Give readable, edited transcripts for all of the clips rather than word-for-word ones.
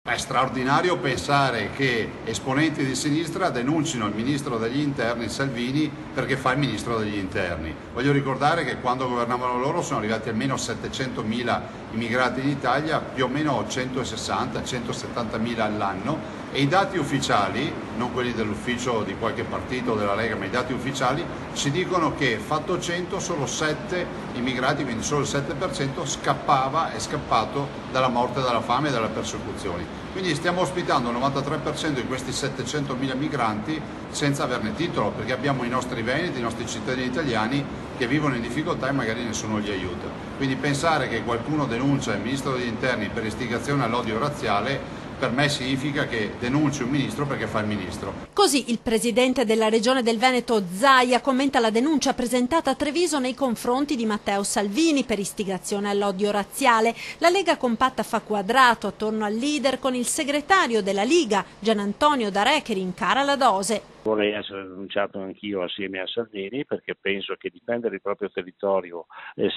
È straordinario pensare che esponenti di sinistra denuncino il ministro degli interni Salvini perché fa il ministro degli interni. Voglio ricordare che quando governavano loro sono arrivati almeno 700.000 immigrati in Italia, più o meno 160-170.000 all'anno, e i dati ufficiali, non quelli dell'ufficio di qualche partito o della Lega, ma i dati ufficiali ci dicono che fatto 100 solo 7 immigrati, quindi solo il 7% è scappato dalla morte, dalla fame e dalle persecuzioni. Quindi stiamo ospitando il 93% di questi 700.000 migranti senza averne titolo, perché abbiamo i nostri veneti, i nostri cittadini italiani che vivono in difficoltà e magari nessuno li aiuta. Quindi pensare che qualcuno denuncia il ministro degli interni per istigazione all'odio razziale per me significa che denunci un ministro perché fa il ministro. Così il presidente della regione del Veneto Zaia commenta la denuncia presentata a Treviso nei confronti di Matteo Salvini per istigazione all'odio razziale. La Lega compatta fa quadrato attorno al leader con il segretario della Liga, Gian Antonio D'Arè, che rincara la dose. Vorrei essere denunciato anch'io assieme a Salvini perché penso che difendere il proprio territorio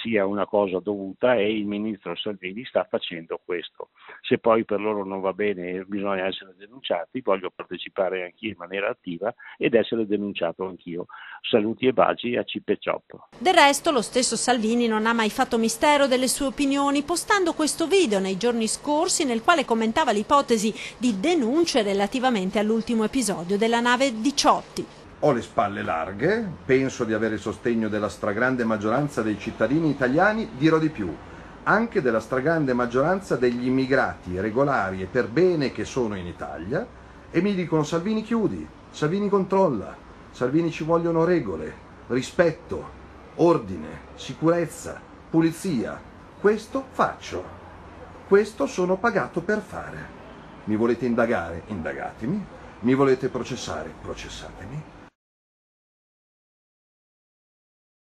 sia una cosa dovuta e il ministro Salvini sta facendo questo. Se poi per loro non va bene e bisogna essere denunciati, voglio partecipare anch'io in maniera attiva ed essere denunciato anch'io. Saluti e baci a Cip e Ciop. Del resto lo stesso Salvini non ha mai fatto mistero delle sue opinioni, postando questo video nei giorni scorsi nel quale commentava l'ipotesi di denunce relativamente all'ultimo episodio della nave Diciotti. Ho le spalle larghe, penso di avere il sostegno della stragrande maggioranza dei cittadini italiani, dirò di più, anche della stragrande maggioranza degli immigrati regolari e per bene che sono in Italia, e mi dicono: Salvini chiudi, Salvini controlla, Salvini ci vogliono regole, rispetto, ordine, sicurezza, pulizia. Questo faccio, questo sono pagato per fare. Mi volete indagare? Indagatemi. Mi volete processare? Processatemi.